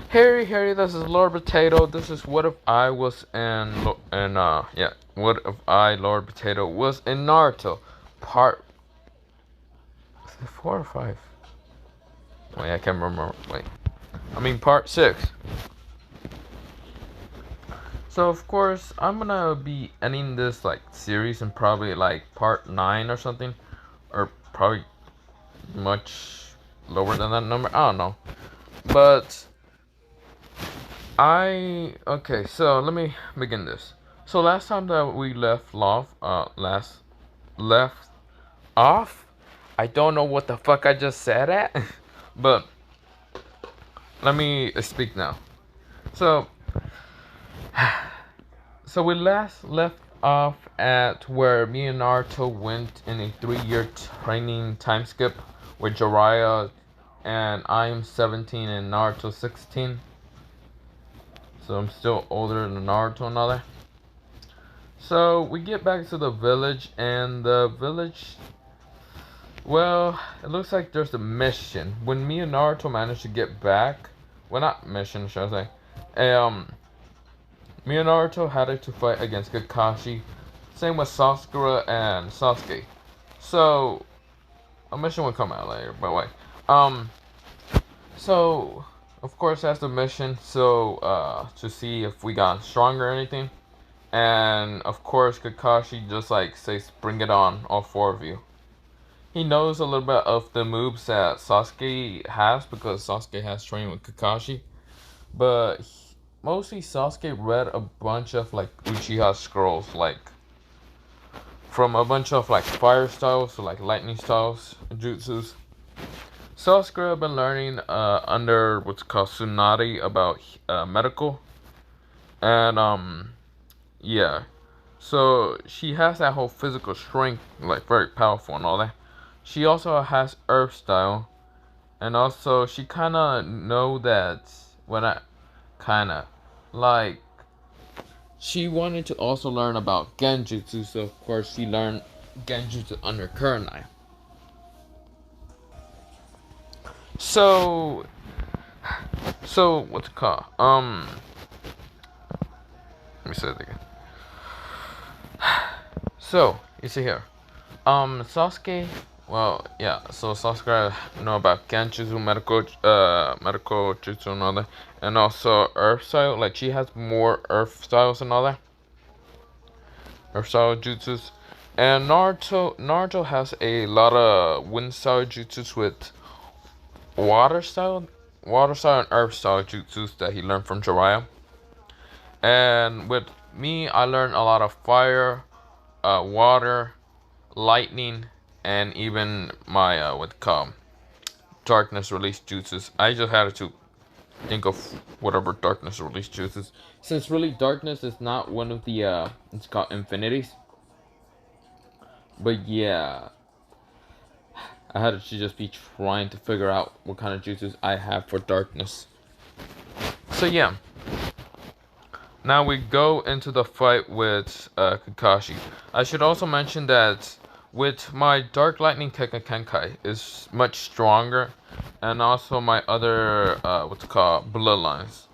Harry, this is LordPotato. This is what if I was what if I, LordPotato, was in Naruto, part 4 or 5. Wait, I can't remember. Wait, I mean part 6. So of course I'm gonna be ending this like series in probably like part 9 or something, or probably much lower than that number. I don't know, but okay, so let me begin this. So last time that we left off, I don't know what the fuck I just said at, but let me speak now. So, so we last left off at where me and Naruto went in a 3-year training time skip with Jiraiya, and I'm 17 and Naruto 16. So I'm still older than Naruto and all that. So we get back to the village, and the village, well, it looks like there's a mission. When me and Naruto managed to get back, well, not mission, should I say? Me and Naruto had to fight against Kakashi. Same with Sasuke and Sasuke. So a mission will come out later, but wait. So of course that's the mission. So to see if we got stronger or anything. And of course, Kakashi just like says, "Bring it on, all 4 of you." He knows a little bit of the moves that Sasuke has because Sasuke has trained with Kakashi, but mostly Sasuke read a bunch of like Uchiha scrolls, like from a bunch of like fire styles to like lightning styles, jutsus. Sasuke have been learning under what's called Tsunade about medical, and yeah. So she has that whole physical strength, like very powerful and all that. She also has Earth style, and also she kind of know that when I kind of like she wanted to also learn about Genjutsu, so of course she learned Genjutsu under Kurenai. So what's it called? Let me say it again. So you see here. Sasuke. Well, yeah. So Sasuke know about Genjutsu, medical jutsu and all that, and also Earth style. Like she has more Earth styles and all that. Earth style jutsus, and Naruto has a lot of wind style jutsus with water style, and Earth style jutsus that he learned from Jiraiya. And with me, I learned a lot of fire, water, lightning, and even my what called darkness release jutsus. I just had to think of whatever darkness release jutsus, since really darkness is not one of the it's called infinities. But yeah, I had to just be trying to figure out what kind of jutsus I have for darkness. So yeah. Now we go into the fight with Kakashi. I should also mention that with my Dark Lightning Kenkai is much stronger, and also my other what's it called bloodlines.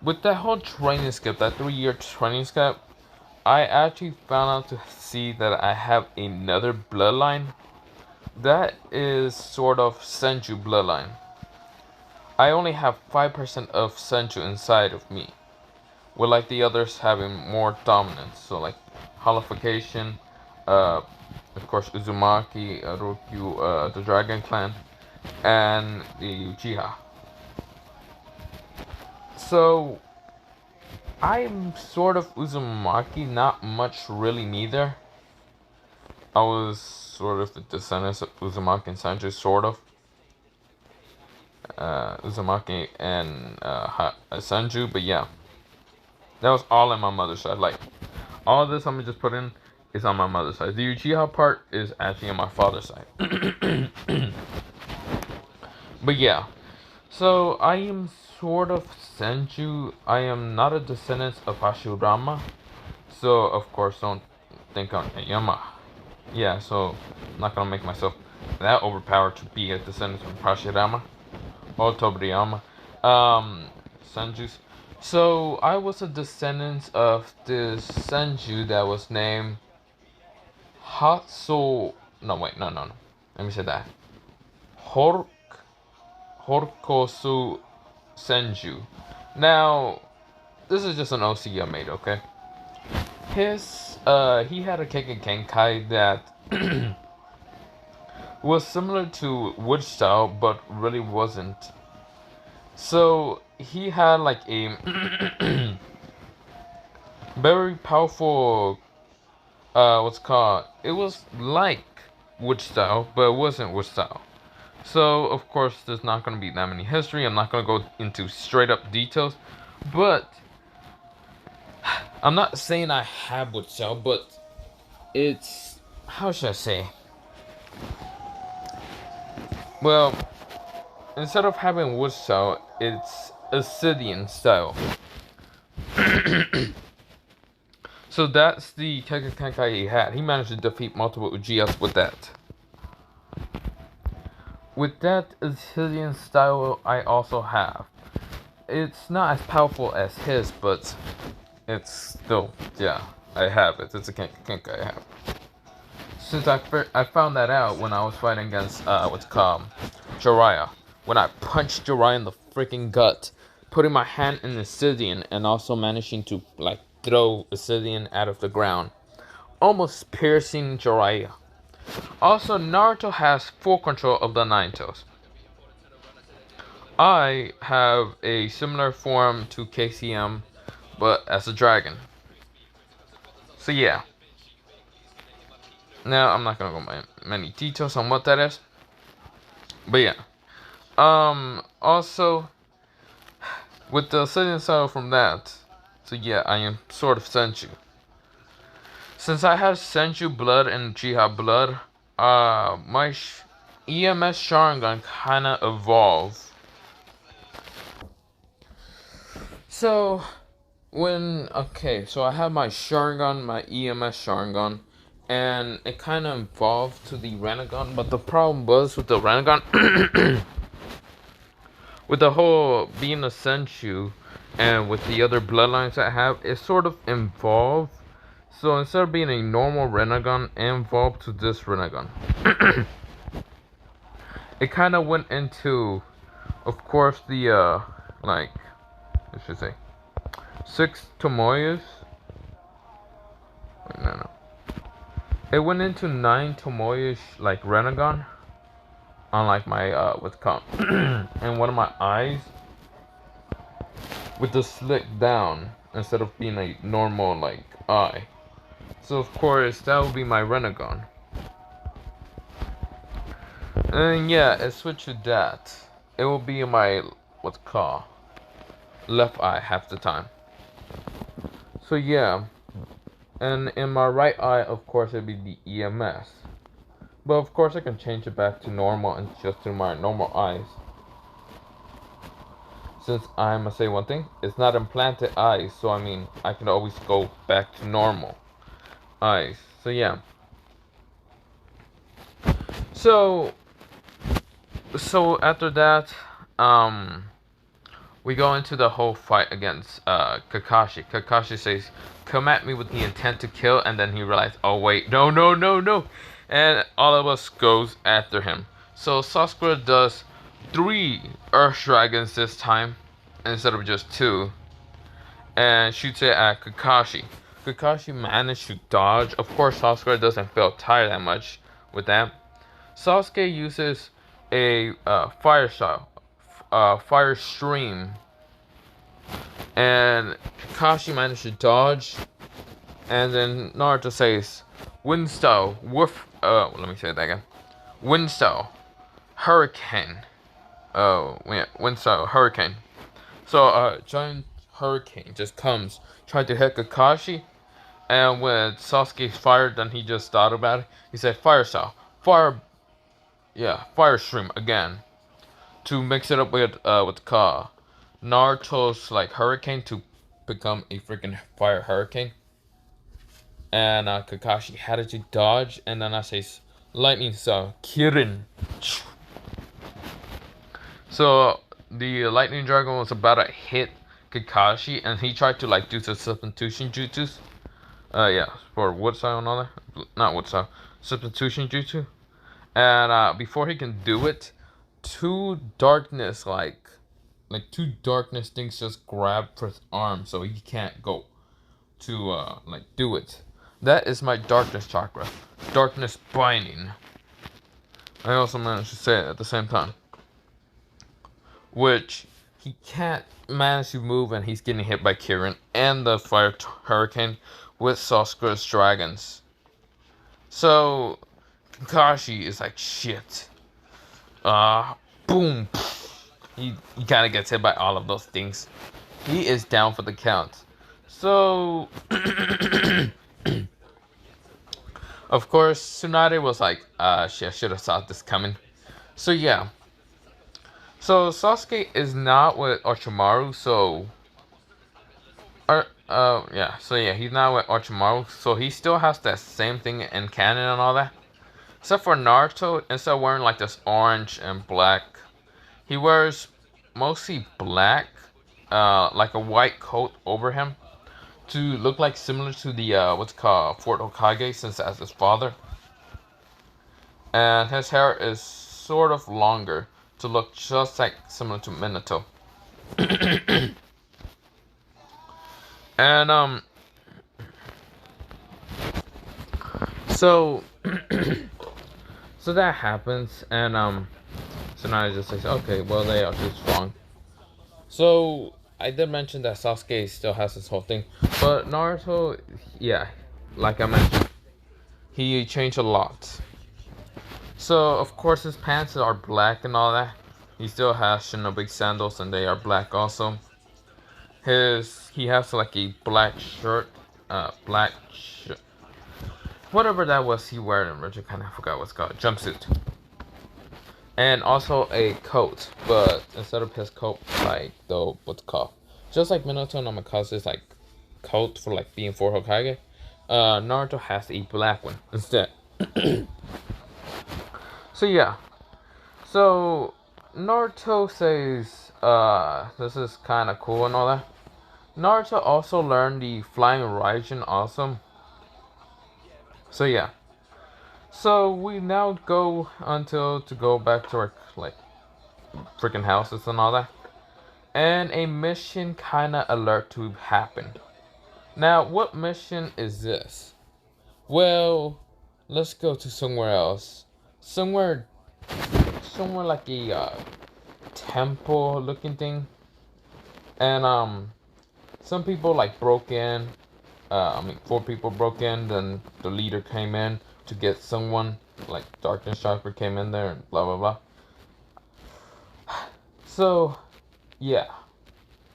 With that whole training skip, that 3-year training skip, I actually found out to see that I have another bloodline that is sort of Senju bloodline. I only have 5% of Senju inside of me, with like the others having more dominance. So like Holification, of course Uzumaki, Rokyu, the Dragon Clan, and the Uchiha. So I'm sort of Uzumaki, not much really neither. I was sort of the descendants of Uzumaki and Sanji, sort of. Uzumaki and Sanju, but yeah. That was all on my mother's side. Like, all of this I'm gonna just put in is on my mother's side. The Uchiha part is actually on my father's side. But yeah. So, I am sort of Senju. I am not a descendant of Hashirama. So, of course, don't think I'm Yama. Yeah, so, I'm not gonna make myself that overpowered to be a descendant of Hashirama or Tobirama. Um, Senjus. So I was a descendant of this Senju that was named Hatsu. No, wait, no. Let me say that. Hor Horkosu Senju. Now, this is just an OC I made, okay? He had a Kekken Kenkai that was similar to Wood style, but really wasn't. So he had like a very powerful, what's it called? It was like Wood style, but it wasn't Wood style. So of course, there's not gonna be that many history. I'm not gonna go into straight up details, but I'm not saying I have Wood style, but it's, how should I say? Well, instead of having Wood style, it's Ascidian style. So that's the Kekken he had. He managed to defeat multiple Uchihas with that. With that Ascidian style I also have. It's not as powerful as his, but it's still, yeah, I have it. It's a Kekken I have. Since I found that out when I was fighting against, what's it called? Jiraiya. When I punched Jiraiya in the freaking gut, putting my hand in Ascidian and also managing to, like, throw Ascidian out of the ground, almost piercing Jiraiya. Also, Naruto has full control of the Nine Tails. I have a similar form to KCM, but as a dragon. So yeah. Now, I'm not gonna go into many details on what that is. But yeah. Also, with the Ascension style from that, so yeah, I am sort of Senju. Since I have Senju blood and Uchiha blood, my EMS Sharingan kinda evolved. So, so I have my Sharingan, my EMS Sharingan, and it kinda evolved to the Renegon, but the problem was with the Renegon, with the whole being a Senju, and with the other bloodlines I have, it sort of evolved. So instead of being a normal Renegon, it evolved to this Renegon. It kind of went into, of course, the, like, I should say, 6 Tomoyas. Wait, no. It went into 9 Tomoyas, like, Renegon. On, like, my, what's it called? And one of my eyes, with the slick down, instead of being a normal, like, eye. So, of course, that would be my Renegon. And yeah, it switched to that. It will be my, what's it called? Left eye half the time. So yeah. And in my right eye, of course, it'd be the EMS. But of course, I can change it back to normal and just to my normal eyes. Since I must say one thing, it's not implanted eyes, so I mean, I can always go back to normal eyes. So yeah. So after that, we go into the whole fight against Kakashi. Kakashi says, "Come at me with the intent to kill," and then he realized, "Oh wait, no," and all of us goes after him. So Sakura does 3 Earth Dragons this time instead of just 2, and shoots it at Kakashi. Kakashi managed to dodge. Of course, Sakura doesn't feel tired that much with that. Sasuke uses a fire style, fire stream, and Kakashi managed to dodge. And then Naruto says, "Wind style, woof." Let me say that again. Wind style, hurricane. Oh, yeah, wind style, hurricane. So a giant hurricane just comes, tried to hit Kakashi, and when Sasuke fired, then he just thought about it. He said, "Fire style, fire." Yeah, fire stream again, to mix it up with what's called Naruto's like hurricane to become a freaking fire hurricane. And Kakashi had to dodge, and then I say lightning style, Kirin. So the lightning dragon was about to hit Kakashi, and he tried to like do the substitution jutsus. Yeah, for wood style and all that. Not wood style, substitution jutsu. And before he can do it, two darkness things just grab his arm, so he can't go to like do it. That is my darkness chakra, darkness binding. I also managed to say it at the same time, which he can't manage to move, and he's getting hit by Kirin and the fire hurricane with Sasuke's dragons. So Kakashi is like, shit. Boom. He kind of gets hit by all of those things. He is down for the count. So, of course, Tsunade was like, shit, I should have saw this coming. So, yeah. So, Sasuke is not with Orochimaru, so... yeah, so yeah, he's not with Orochimaru, so he still has that same thing in canon and all that. Except for Naruto, instead of wearing like this orange and black, he wears mostly black, like a white coat over him, to look like similar to the, what's called Fort Hokage, since that's his father. And his hair is sort of longer, to look just like similar to Minato. And, so, so that happens, and, so now I just say, okay, well, they are too strong. So, I did mention that Sasuke still has this whole thing, but Naruto, yeah, like I mentioned, he changed a lot. So, of course, his pants are black and all that. He still has shinobi sandals, and they are black also. He has like a black shirt, whatever that was he wear in original, kind of forgot what's called, jumpsuit. And also a coat, but instead of his coat, like the what's called, just like Minato no Mikazu's like coat for like being for Hokage, Naruto has a black one instead. So yeah, so Naruto says, this is kind of cool and all that. Naruto also learned the flying Raijin awesome. So yeah. So we now go to go back to our like freaking houses and all that. And a mission kinda alert to happen. Now what mission is this? Well, let's go to somewhere else. Somewhere like a temple looking thing. And some people like broke in. 4 people broke in, then the leader came in to get someone, like Darkness Chakra came in there and blah blah blah. So, yeah.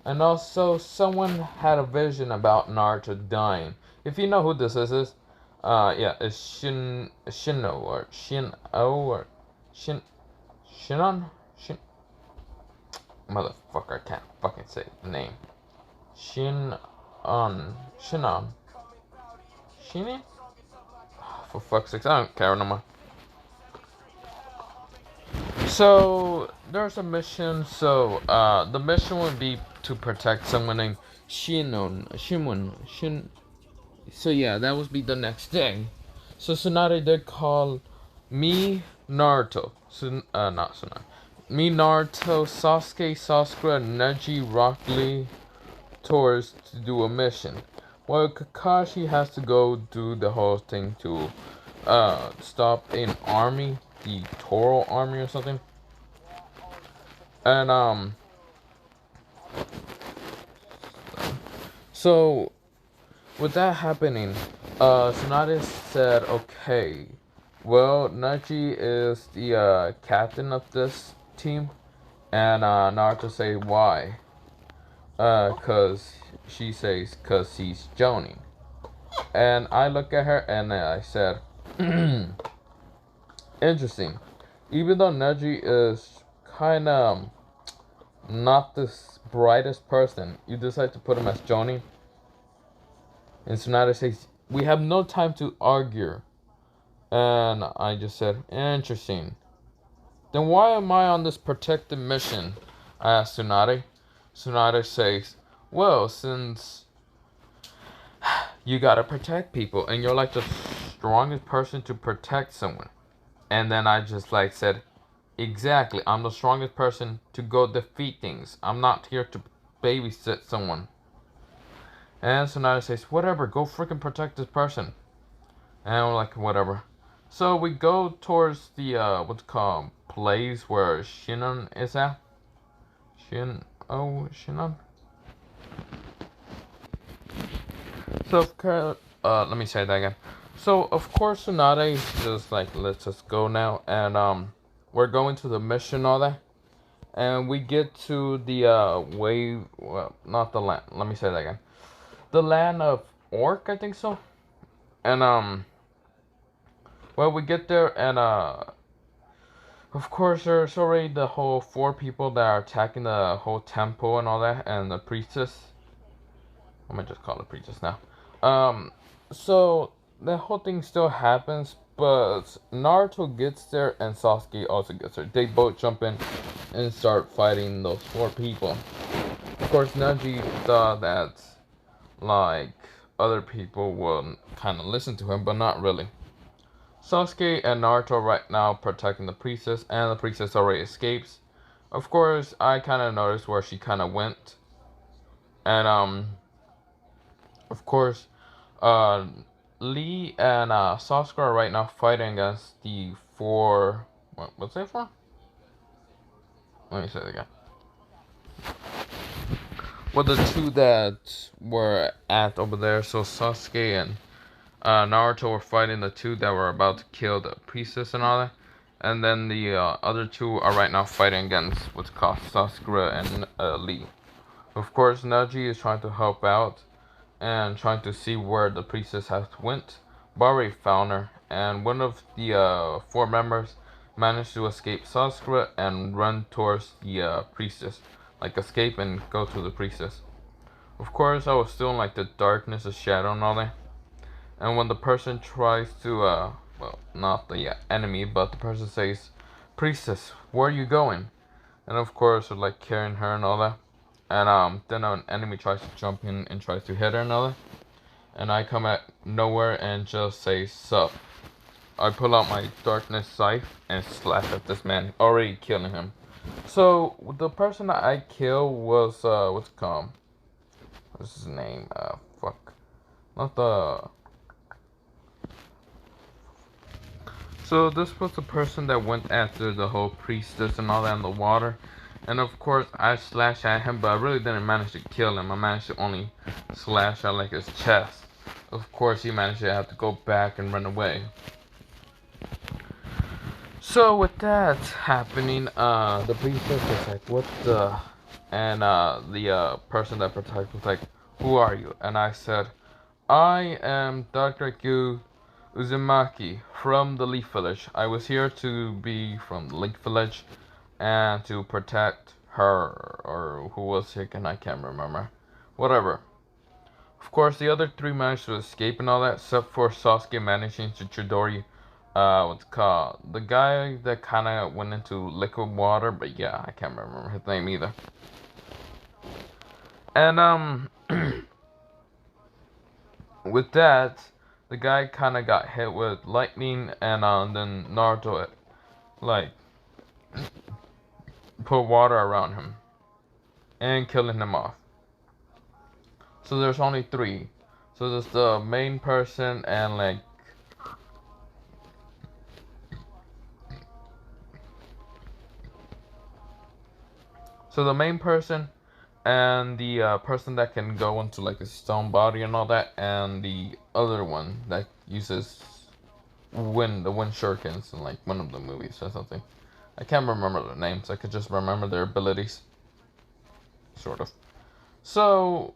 And also, someone had a vision about Naruto dying. If you know who this is, yeah, it's Shino or Shinon? Motherfucker, I can't fucking say the name. Shinon? Shinin? For fuck's sake, I don't care no more. So, there's a mission, so, the mission would be to protect someone named Shin. So yeah, that would be the next thing. So Tsunade did call me, Naruto, not Tsunade, me, Naruto, Sasuke, Sakura, Neji, Rock Lee, tours to do a mission. While Kakashi has to go do the whole thing to, stop an army, the Toro army or something. And, so, with that happening, Tsunade said, okay, well, Neji is the, captain of this team, and, Naruto say, why? Cause she says, cause he's joning. And I look at her and I said, interesting. Even though Neji is kinda not the brightest person, you decide to put him as joning. And Tsunade says, we have no time to argue. And I just said, interesting. Then why am I on this protective mission? I asked Tsunade. Tsunade says, well, since you gotta protect people and you're like the strongest person to protect someone. And then I just like said, exactly, I'm the strongest person to go defeat things. I'm not here to babysit someone. And Tsunade says, whatever, go freaking protect this person. And we're like, whatever. So we go towards the, what's it called, place where Shinon is at. Shinon? So, let me say that again. So, of course, Tsunade is just like, let's just go now. And, we're going to the mission, all that. And we get to the, wave, well, not the land, let me say that again. The land of Orc, I think so. And, well, we get there, and, of course, there's already the whole 4 people that are attacking the whole temple and all that, and the priestess. I'm gonna just call it priestess now. So the whole thing still happens, but Naruto gets there and Sasuke also gets there. They both jump in and start fighting those 4 people. Of course, Neji thought that, like, other people will kind of listen to him, but not really. Sasuke and Naruto right now protecting the priestess, and the priestess already escapes. Of course, I kind of noticed where she kind of went. And, of course, Lee and Sasuke are right now fighting against the 4... What's it for? Let me say it again. Well, the 2 that were at over there, so Sasuke and Naruto were fighting the 2 that were about to kill the priestess and all that. And then the other 2 are right now fighting against what's called Sasuke and Lee. Of course, Neji is trying to help out and trying to see where the priestess has went. Bari found her, and one of the 4 members managed to escape Sasuke and run towards the priestess. Like, escape and go to the priestess. Of course, I was still in like the darkness, the shadow and all that. And when the person tries to, well, not the enemy, but the person says, priestess, where are you going? And of course, they're like carrying her and all that. And then an enemy tries to jump in and tries to hit her and all that. And I come at nowhere and just say, sup. I pull out my darkness scythe and slash at this man, already killing him. So, the person that I killed was, what's it called? What's his name? Fuck. Not the... So this was the person that went after the whole priestess and all that in the water. And of course I slashed at him, but I really didn't manage to kill him. I managed to only slash at like his chest. Of course he managed to have to go back and run away. So with that happening, the priestess was like, what the... And the person that protected was like, who are you? And I said, I am Dr. Q Uzumaki from the Leaf Village. I was here to be from the Leaf Village and to protect her, or who was sick and I can't remember. Whatever. Of course, the other 3 managed to escape and all that, except for Sasuke managing to Chidori, what's it called? The guy that kind of went into liquid water, but yeah, I can't remember his name either. And, with that, the guy kind of got hit with lightning, and then Naruto, like, put water around him and killing him off. So there's only 3. So there's the main person and like the main person and the person that can go into like a stone body and all that, and the other one that uses the wind shurikens in like one of the movies or something. I can't remember their names. I could just remember their abilities, sort of. So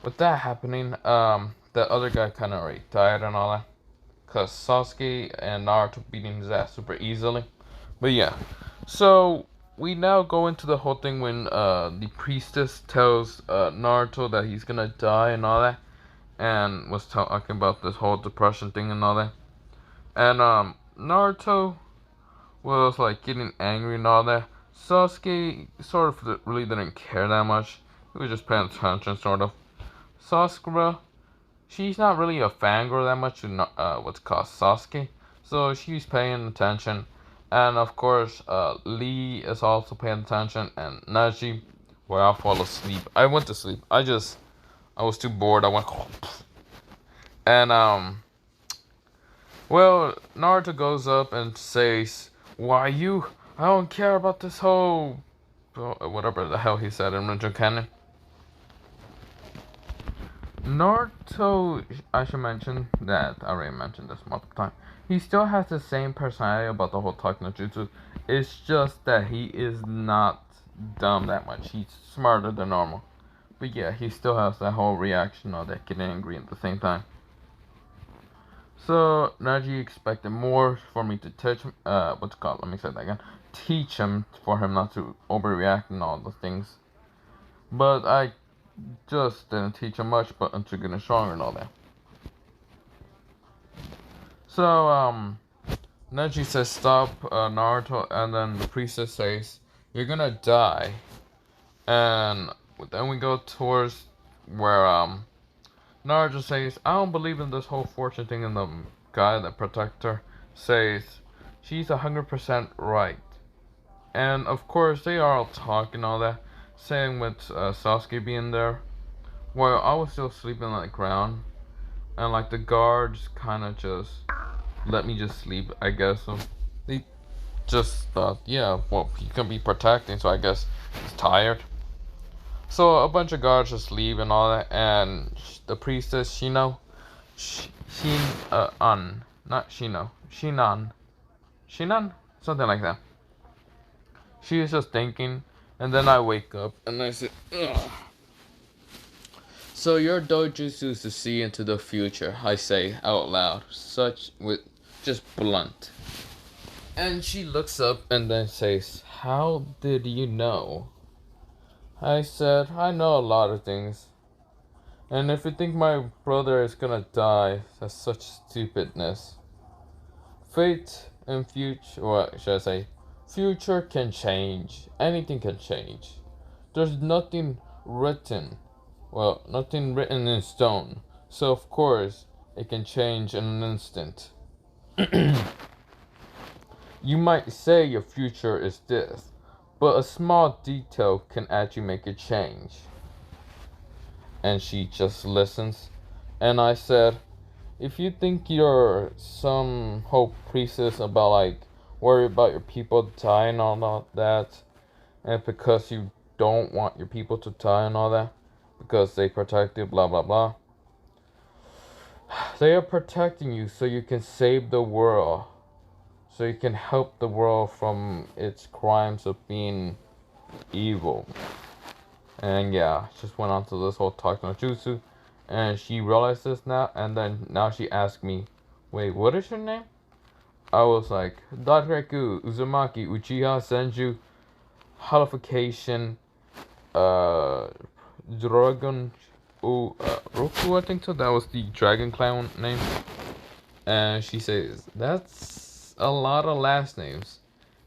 with that happening, the other guy kind of already died and all that, cause Sasuke and Naruto beating his ass super easily. But yeah, so we now go into the whole thing when the priestess tells Naruto that he's gonna die and all that, and was talking about this whole depression thing and all that. And Naruto was like getting angry and all that. Sasuke sort of really didn't care that much. He was just paying attention, sort of. Sakura, she's not really a fangirl that much to what's called Sasuke, so she's paying attention. And of course, Lee is also paying attention, and Naji, well, I fall asleep. I went to sleep. I was too bored. I went, and well, Naruto goes up and says, "Why you? I don't care about this whole, whatever the hell he said in Ninja Canon." Naruto, I should mention that I already mentioned this multiple times. He still has the same personality about the whole talk no jutsu. It's just that he is not dumb that much. He's smarter than normal. But yeah, he still has that whole reaction of that getting angry at the same time. So Naji expected more for me to teach him. What's it called? Let me say that again. Teach him for him not to overreact and all the things. But I just didn't teach him much, but until getting stronger and all that. So Neji says stop Naruto, and then the priestess says you're gonna die, and then we go towards where Naruto says I don't believe in this whole fortune thing, and the guy that protects her says she's 100% right, and of course they are all talking all that, saying with Sasuke being there. Well, I was still sleeping on the ground, and like the guards kind of just let me just sleep, I guess. So they just thought, yeah, well, he can be protecting, so I guess he's tired. So a bunch of guards just leave and all that, and the priestess Shino, not Shino, Shinan, something like that. She is just thinking, and then I wake up and I said, ugh. So your dojutsu is to see into the future, I say out loud, such with just blunt. And she looks up and then says, how did you know? I said, I know a lot of things. And if you think my brother is gonna die, that's such stupidness. Fate and future, what should I say? Future can change. Anything can change. There's nothing written. Well, nothing written in stone. So of course, it can change in an instant. You might say your future is this, but a small detail can actually make it change. And she just listens. And I said, if you think you're some hope priestess about like worry about your people dying and all that, and because you don't want your people to die and all that, because they protect you, blah blah blah. They are protecting you so you can save the world. So you can help the world from its crimes of being evil. And yeah, just went on to this whole talk no jutsu. And she realized this now, and then now she asked me, wait, what is your name? I was like, Dareku Uzumaki Uchiha Senju Halification Dragon Roku, I think so. That was the Dragon Clan name. And she says, that's a lot of last names.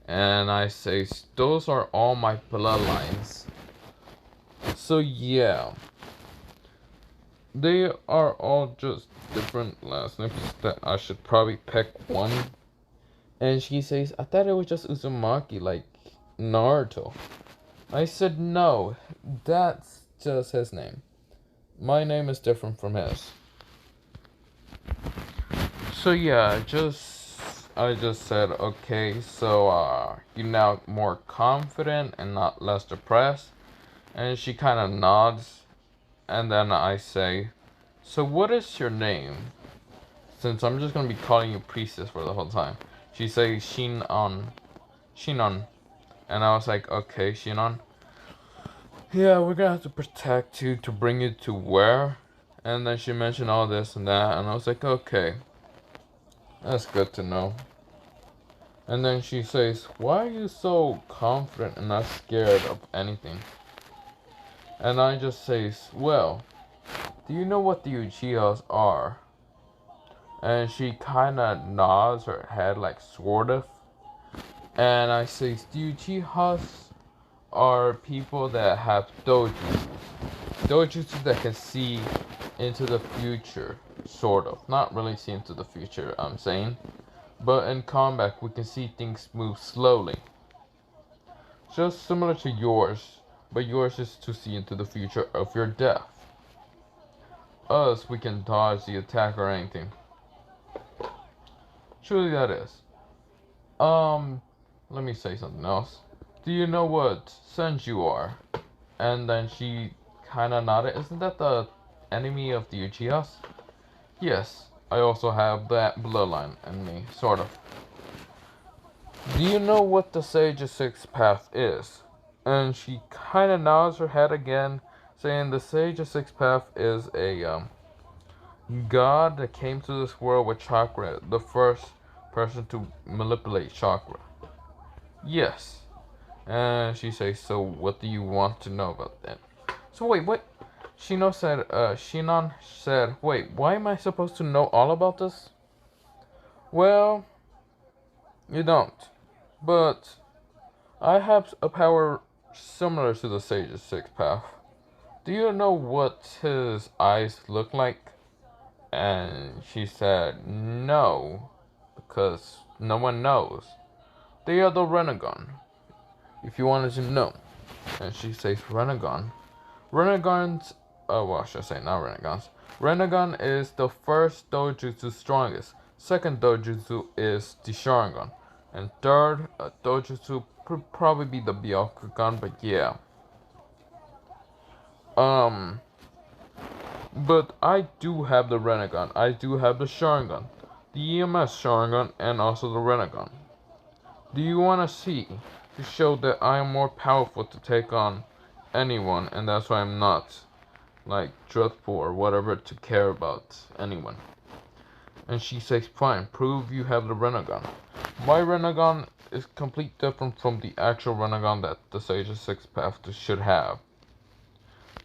And I say, those are all my bloodlines. So yeah. They are all just different last names that I should probably pick one. And she says, I thought it was just Uzumaki, like Naruto. I said, no, that's just his name. My name is different from his. So yeah, I just said, okay, so you're now more confident and not less depressed. And she kind of nods. And then I say, so what is your name? Since I'm just going to be calling you priestess for the whole time. She says Shinon. Shinon. And I was like, okay, Shinon. Yeah, we're going to have to protect you to bring you to where? And then she mentioned all this and that. And I was like, okay. That's good to know. And then she says, why are you so confident and not scared of anything? And I just say, well, do you know what the Uchihas are? And she kind of nods her head like sort of. And I say the Uchihas are people that have dojutsu. Dojutsu that can see into the future, sort of. Not really see into the future, I'm saying. But in combat, we can see things move slowly. Just similar to yours, but yours is to see into the future of your death. Us, we can dodge the attack or anything. Truly that is. Let me say something else. Do you know what Senju are? And then she kinda nodded. Isn't that the enemy of the Uchihas? Yes, I also have that bloodline in me, sort of. Do you know what the Sage's Sixth Path is? And she kinda nods her head again, saying the Sage's Sixth Path is a god that came to this world with chakra, the first person to manipulate chakra. Yes. And she says, so what do you want to know about that? So wait, what? Shinon said, wait, why am I supposed to know all about this? Well, you don't. But I have a power similar to the Sage's Sixth Path. Do you know what his eyes look like? And she said, no, because no one knows. They are the Renegon, if you wanted to know. And she says, Renegon. Renegons, well, I should say not Renegons. Renegon is the first dojutsu strongest. Second dojutsu is the Sharingan. And third dojutsu could probably be the Byakugan, but yeah. But I do have the Renegon. I do have the Sharingan. The EMS Sharingan and also the Renegon. Do you want to see? To show that I am more powerful to take on anyone, and that's why I'm not like dreadful or whatever to care about anyone. And she says, fine, prove you have the Renegon. My Renegon is completely different from the actual Renegon that the Sage's Sixth Path should have.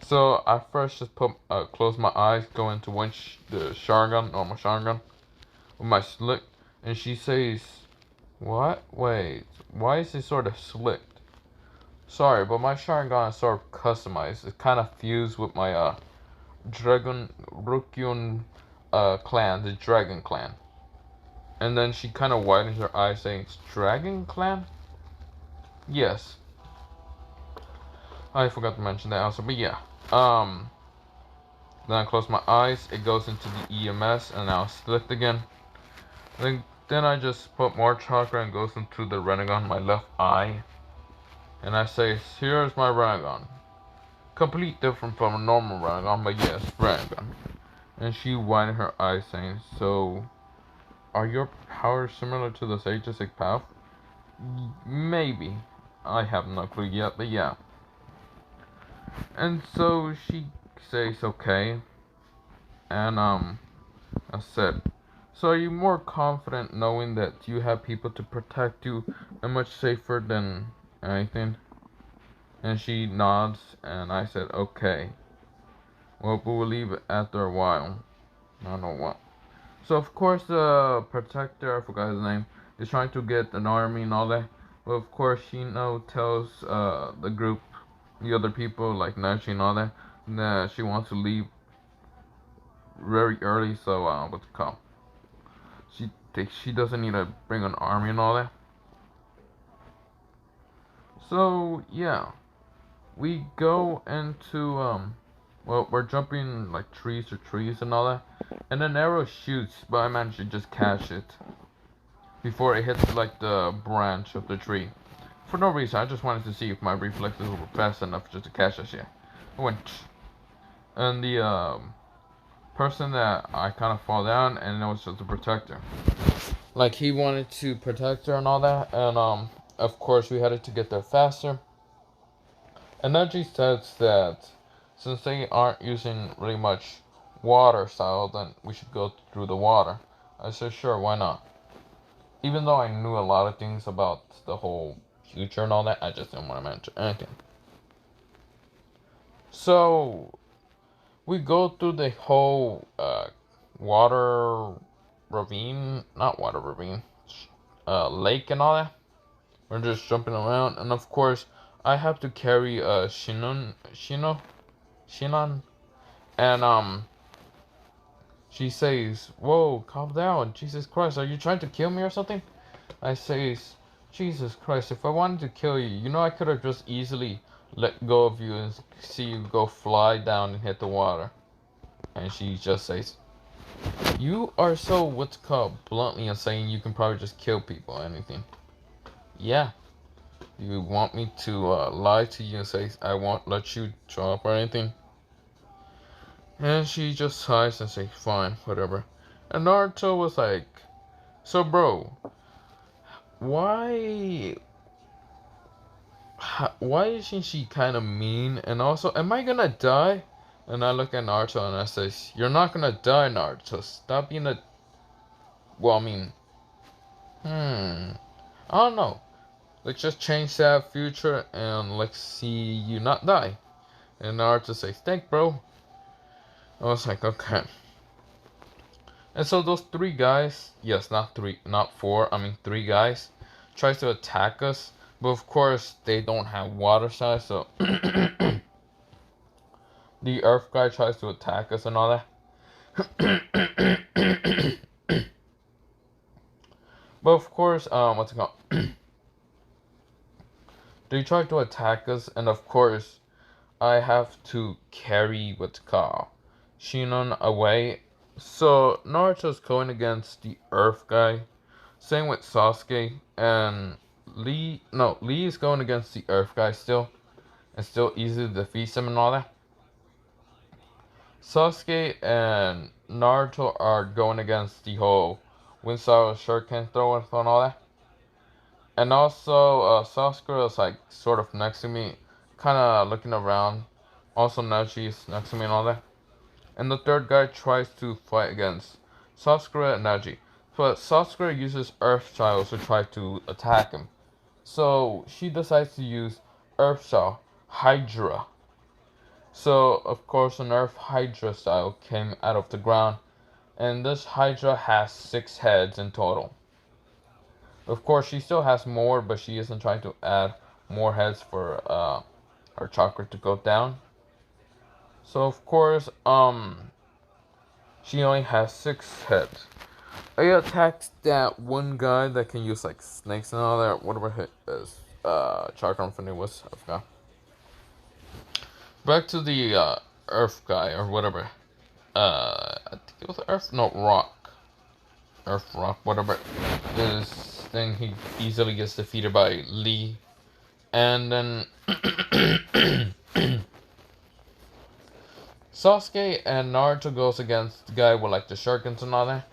So I first just close my eyes, go into the Sharingan, normal Sharingan, with my slick, and she says, what? Wait, why is it sort of slicked? Sorry, but my Sharingan is sort of customized. It's kind of fused with my Dragon Rukyun clan, the Dragon Clan. And then she kind of widens her eyes, saying, it's Dragon Clan? Yes. I forgot to mention that also, but yeah. Then I close my eyes, it goes into the EMS, and now it's slicked again. Then I just put more chakra and goes into the Renegon, my left eye. And I say, here's my Renegon. Complete different from a normal Renegon, but yes, Renegon. And she widened her eyes, saying, so, are your powers similar to the Sage's Sixth Path? Maybe. I have no clue yet, but yeah. And so she says, okay. And I said, so are you more confident knowing that you have people to protect you and much safer than anything? And she nods, and I said, okay. Well, we'll leave it after a while. I don't know what. So, of course, the protector, I forgot his name, is trying to get an army and all that. But, of course, Shino tells the group, the other people, like Nachi and all that she wants to leave very early, so, what's it called? She doesn't need to bring an army and all that. So, yeah. We go into, well, we're jumping like trees to trees and all that. And an arrow shoots, but I managed to just catch it before it hits like the branch of the tree. For no reason, I just wanted to see if my reflexes were fast enough just to catch that shit. I went, and the person that I kind of fall down, and it was just a protector. Like he wanted to protect her and all that, and of course we had to get there faster. And then she says that since they aren't using really much water style, then we should go through the water. I said, sure, why not? Even though I knew a lot of things about the whole future and all that, I just didn't want to mention anything. So, we go through the whole water ravine, not water ravine, lake and all that. We're just jumping around, and of course, I have to carry Shinon, and she says, "Whoa, calm down, Jesus Christ, are you trying to kill me or something?" I says, "Jesus Christ, if I wanted to kill you, I could have just easily let go of you and see you go fly down and hit the water." And she just says, "You are so what's called bluntly and saying you can probably just kill people or anything." Yeah. You want me to lie to you and say I won't let you drop or anything? And she just sighs and says, "Fine, whatever." And Naruto was like, "So, bro, why, why isn't she kind of mean? And also, am I gonna die?" And I look at Naruto and I say, "You're not gonna die, Naruto. Stop being a, well, I mean, I don't know. Let's just change that future and let's see you not die." And Naruto says, "Thank, bro." I was like, okay. And so those three guys, yes, not three, not four, I mean three guys, tries to attack us. But of course, they don't have water size, so the Earth guy tries to attack us and all that. But of course, what's it called? They try to attack us, and of course, I have to carry what's called Shinon away. So Naruto's going against the Earth guy. Same with Sasuke and Lee. No, Lee is going against the Earth guy still, and still easily defeats him and all that. Sasuke and Naruto are going against the whole Winslow Shuriken thrower and all that. And also, Sasuke is like sort of next to me, kind of looking around. Also, Neji is next to me and all that. And the third guy tries to fight against Sasuke and Neji. But Sasuke uses Earth Styles to try to attack him. So she decides to use Earth Style Hydra. So of course an Earth Hydra style came out of the ground, and this Hydra has 6 heads in total. Of course she still has more, but she isn't trying to add more heads for her chakra to go down. So of course she only has 6 heads. I attacked that one guy that can use like snakes and all that, whatever his chakra infinity was, I forgot. Back to the Earth guy or whatever. I think it was Earth, no, Rock. Earth Rock, whatever. This thing, he easily gets defeated by Lee. And then Sasuke and Naruto goes against the guy with like the shurikens and all that.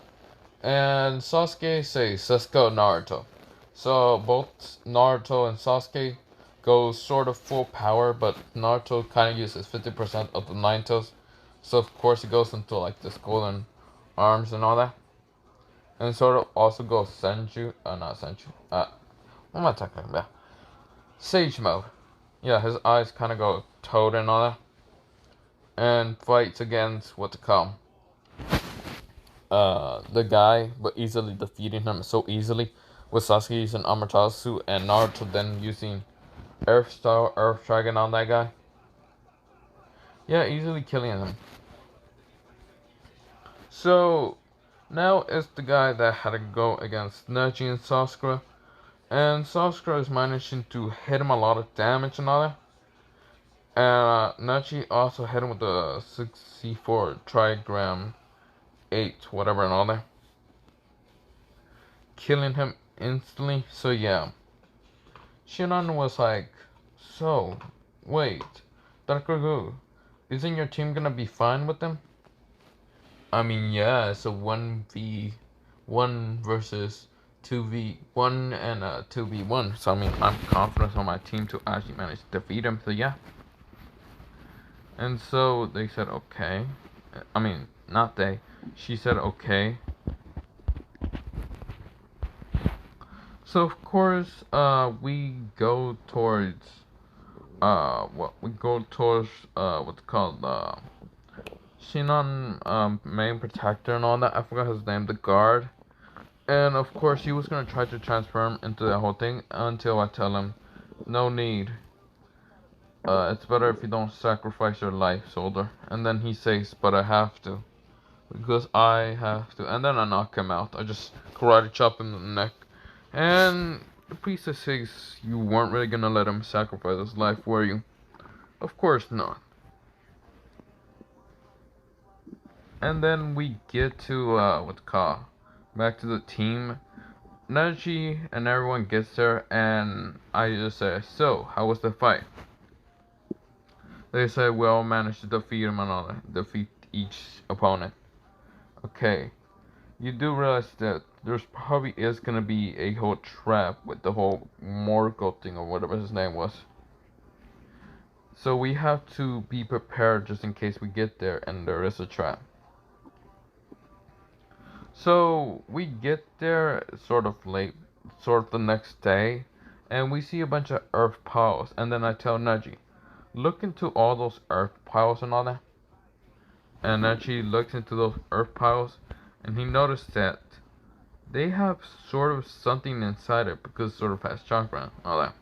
And Sasuke says, "Let's go, Naruto." So both Naruto and Sasuke go sort of full power, but Naruto kind of uses 50% of the Nine Tails. So of course he goes into like this golden arms and all that. And sort of also goes Senju, not Senju, what am I talking about? Sage mode. Yeah, his eyes kind of go toad and all that. And fights against what to call the guy, but easily defeating him so easily, with Sasuke using Amaterasu and Naruto then using Earth Star, Earth Dragon on that guy. Yeah, easily killing him. So now it's the guy that had to go against Neji and Sasuke, and Sasuke is managing to hit him a lot of damage and all that. And Neji also hit him with the 64 trigram 8, whatever and all that, killing him instantly. So yeah, Shinon was like, "So, wait, Dark-Guru, isn't your team gonna be fine with them?" I mean, yeah, it's a 1v1 versus 2v1 and a 2v1. So I mean, I'm confident on my team to actually manage to defeat him. So yeah. And so they said okay. I mean, not they. She said okay. So of course, we go towards what's called Shinon main protector and all that. I forgot his name, the guard. And of course, he was gonna try to transfer him into the whole thing until I tell him, no need. It's better if you don't sacrifice your life, soldier. And then he says, but I have to. Because I have to. And then I knock him out. I just karate chop him in the neck. And the priestess says, you weren't really gonna let him sacrifice his life, were you? Of course not. And then we get to, what's it called? Back to the team. Neji and everyone gets there, and I just say, so, how was the fight? They say we all managed to defeat him and all that. Defeat each opponent. Okay. You do realize that there's probably is gonna be a whole trap with the whole Morgul thing or whatever his name was. So we have to be prepared just in case we get there and there is a trap. So we get there sort of late, sort of the next day, and we see a bunch of earth piles. And then I tell Neji, look into all those earth piles and all that. And Neji looks into those earth piles, and he noticed that they have sort of something inside it because it sort of has chakra and all that.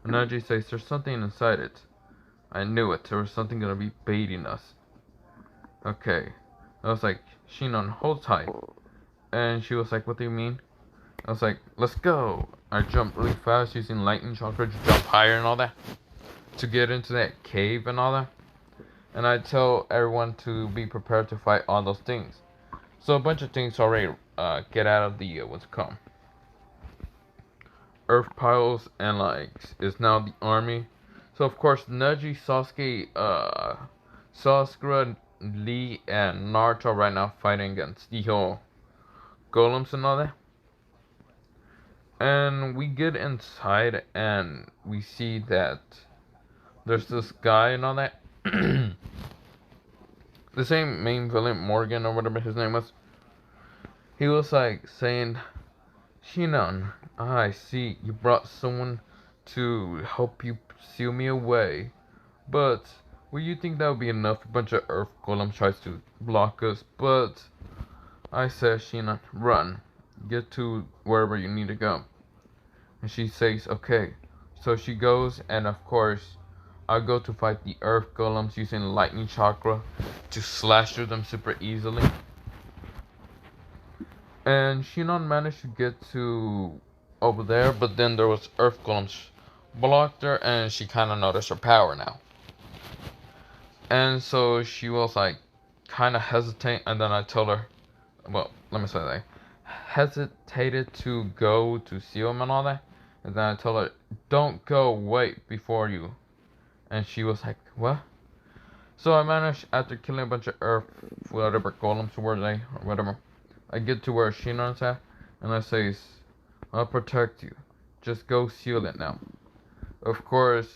And Neji says, there's something inside it. I knew it. There was something gonna be baiting us. Okay. I was like, Shinon, hold tight. And she was like, what do you mean? I was like, let's go. I jumped really fast using lightning chakra to jump higher and all that. To get into that cave and all that. And I tell everyone to be prepared to fight all those things. So a bunch of things already get out of the, what's it called? Earth piles, and like, is now the army. So of course, Neji, Sasuke, Sasura, Lee, and Naruto right now fighting against the whole golems and all that. And we get inside and we see that there's this guy and all that. The same main villain, Morgan or whatever his name was. He was like saying, Shinon, I see you brought someone to help you seal me away. But will you think that would be enough? A bunch of earth golems tries to block us. But I said, Shinon, run. Get to wherever you need to go. And she says, okay. So she goes, and of course, I go to fight the earth golems using lightning chakra to slash through them super easily. And Shinon managed to get to over there, but then there was earth golems blocked her, and she kind of noticed her power now. And so she was like, kind of hesitant, and then I told her, well, let me say that, hesitated to go to seal him and all that. And then I told her, don't go, wait before you. And she was like, what? So I managed, after killing a bunch of earth, whatever golems were they, or whatever, I get to where Shinon's at, and I say, I'll protect you. Just go seal it now. Of course,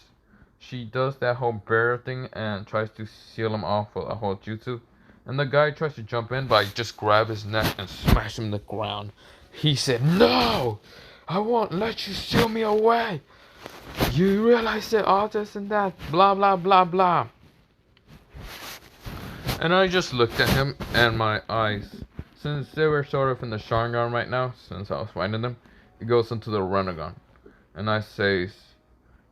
she does that whole barrier thing and tries to seal him off with a whole jutsu. And the guy tries to jump in, but I just grab his neck and smash him to the ground. He said, no! I won't let you seal me away! You realize that all this and that, blah blah blah blah. And I just looked at him, and my eyes, since they were sort of in the Sharingan right now, since I was fighting them, it goes into the Renegon. And I say,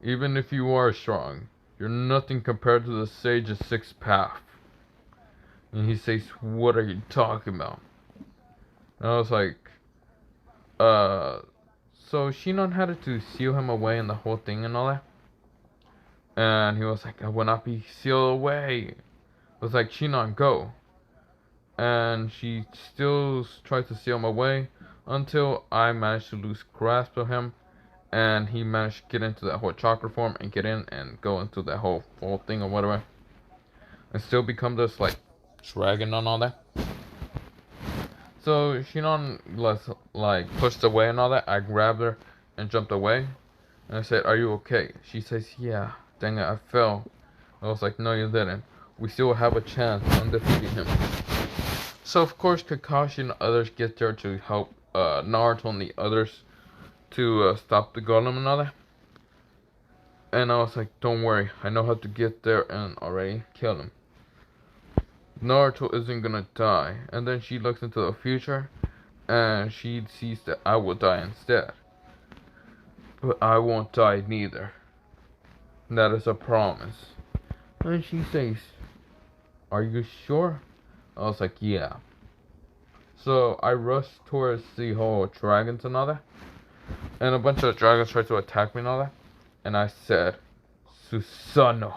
even if you are strong, you're nothing compared to the Sage's sixth path. And he says, what are you talking about? And I was like, so Shinon had to seal him away and the whole thing and all that. And he was like, I will not be sealed away. I was like, Shinon, go. And she still tries to seal him away until I managed to lose grasp of him. And he managed to get into that whole chakra form and get in and go into that whole full thing or whatever. And still become this like dragon and all that. So Shinon like pushed away and all that. I grabbed her and jumped away. And I said, are you okay? She says, yeah. Dang it, I fell. I was like, no you didn't. We still have a chance on defeating him. So of course Kakashi and others get there to help Naruto and the others to stop the golem and all that. And I was like, don't worry, I know how to get there and already kill him. Naruto isn't gonna die. And then she looks into the future and she sees that I will die instead. But I won't die neither. That is a promise. And she says, "Are you sure?" I was like, "Yeah." So I rushed towards the whole dragons and all that. And a bunch of dragons tried to attack me and all that. And I said, "Susano."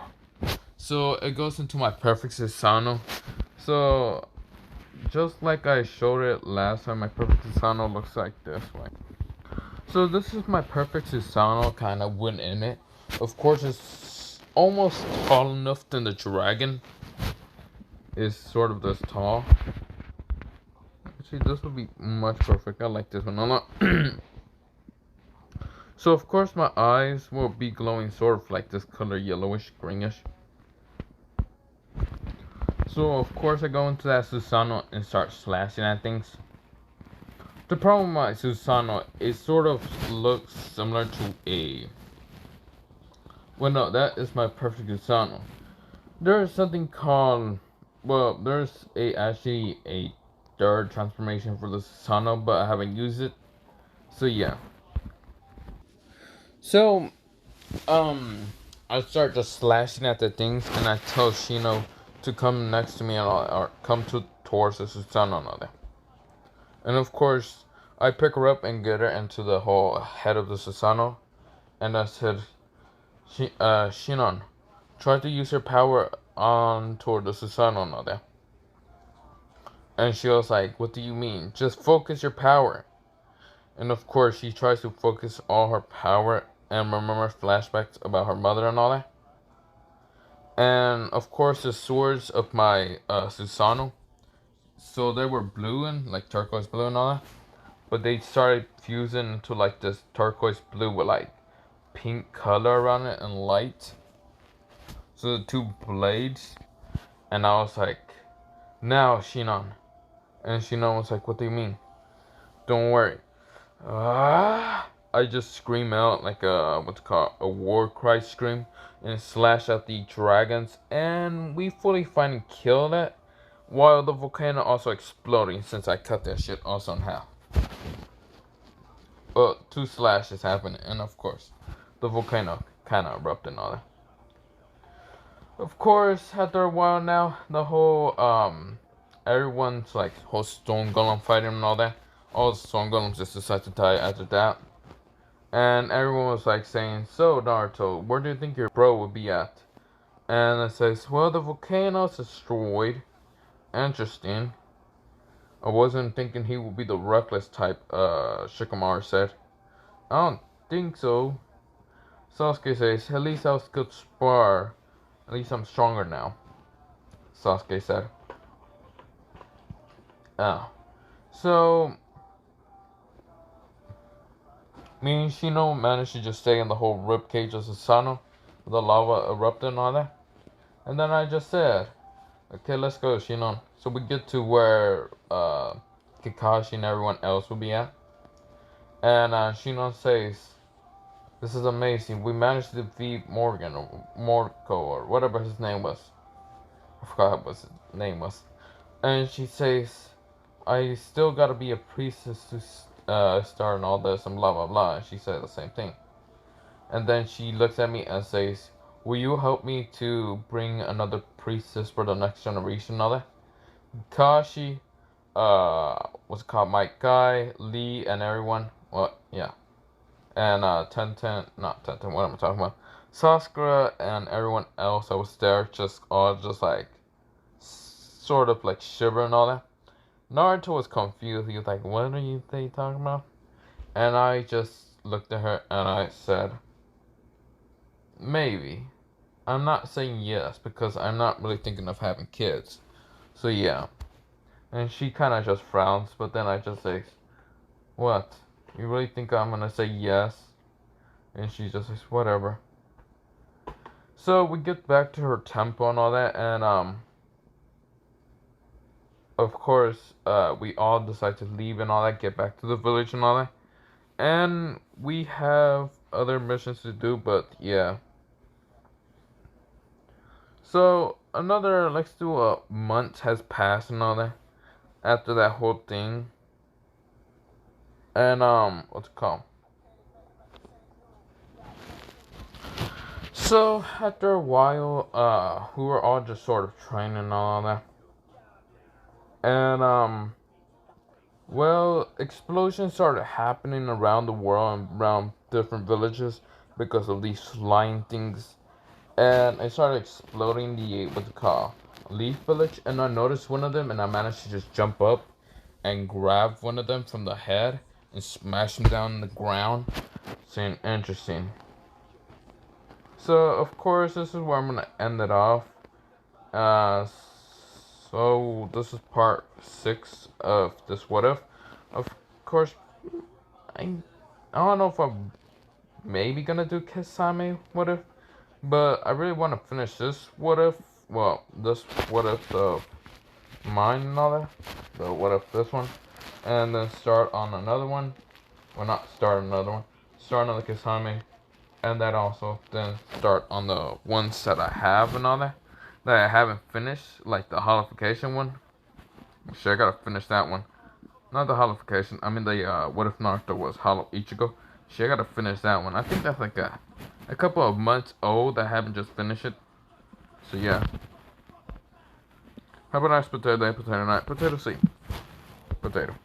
So it goes into my perfect Susano. So just like I showed it last time, my perfect Susano looks like this way. So this is my perfect Susano, kind of went in it. Of course, it's almost tall enough than the dragon is sort of this tall. Actually, this would be much perfect. I like this one a lot. So of course my eyes will be glowing sort of like this color, yellowish, greenish. So of course I go into that Susano and start slashing at things. The problem with my Susano, it sort of looks similar to a... Well, no, that is my perfect Susano. There is something called... Well, there's actually a third transformation for the Susano, but I haven't used it. So yeah. So, I start just slashing at the things, and I tell Shino to come next to me or come towards the Susano and all that. And of course, I pick her up and get her into the whole head of the Susano. And I said, Shinon, try to use your power on toward the Susano and all that. And she was like, what do you mean? Just focus your power. And of course, she tries to focus all her power and remember flashbacks about her mother and all that. And of course, the swords of my Susano, so they were blue and like turquoise blue and all that. But they started fusing into like this turquoise blue with like pink color around it and light. So the two blades, and I was like, now Shinon. And Shinon was like, what do you mean? Don't worry. I just scream out like what's it called, a war cry scream, and slash at the dragons, and we fully finally killed it, while the volcano also exploding since I cut that shit also in half. But two slashes happened, and of course, the volcano kind of erupted and all that. Of course, after a while now, the whole everyone's like whole stone golem fighting and all that. All the stone golems just decided to die after that. And everyone was like saying, so Naruto, where do you think your bro would be at? And it says, well, the volcano's destroyed. Interesting. I wasn't thinking he would be the reckless type, Shikamaru said. I don't think so. Sasuke says, at least I was good spar. At least I'm stronger now. Sasuke said. Oh. So, me and Shino managed to just stay in the whole ribcage of Susanoo. The lava erupted and all that. And then I just said, okay, let's go, Shino. So we get to where Kakashi and everyone else will be at. And Shino says, this is amazing. We managed to defeat Morgan or Morko or whatever his name was. I forgot what his name was. And she says, I still gotta be a priestess to start and all this and blah blah blah. And she said the same thing. And then she looks at me and says, will you help me to bring another priestess for the next generation and all that? Kashi, what's it called, Mike Guy, Lee, and everyone. Well, yeah. And Tenten, not Tenten, what am I talking about? Sakura and everyone else that was there just all just like sort of like shiver and all that. Naruto was confused. He was like, what are they talking about? And I just looked at her and I said, maybe. I'm not saying yes because I'm not really thinking of having kids. So yeah. And she kind of just frowns, but then I just say, what? You really think I'm gonna say yes? And she just says, whatever. So we get back to her temple and all that, and of course, we all decide to leave and all that, get back to the village and all that. And we have other missions to do, but yeah. So another, let's do a month has passed and all that after that whole thing. And what's it called? So after a while, we were all just sort of training and all that. And well, explosions started happening around the world and around different villages because of these flying things. And I started exploding the, what's it called, Leaf Village. And I noticed one of them, and I managed to just jump up and grab one of them from the head and smash him down on the ground. Saying interesting. So of course this is where I'm gonna end it off. Uh, so this is part 6 of this what if. Of course, I I don't know if I'm maybe gonna do Kisame what if, but I really want to finish this what if. Well, this what if of mine and all that. The what if this one, and then start on another one. Well, not start another one. Start another Kisame, and then also then start on the ones that I have and all that I haven't finished, like the holification one. Shit, I gotta finish that one. Not the holification. I mean the what if Naruto was Hollow Ichigo. Shit, I gotta finish that one. I think that's like a couple of months old. I haven't just finished it. So yeah. Have a nice potato day, potato night, potato seed, potato.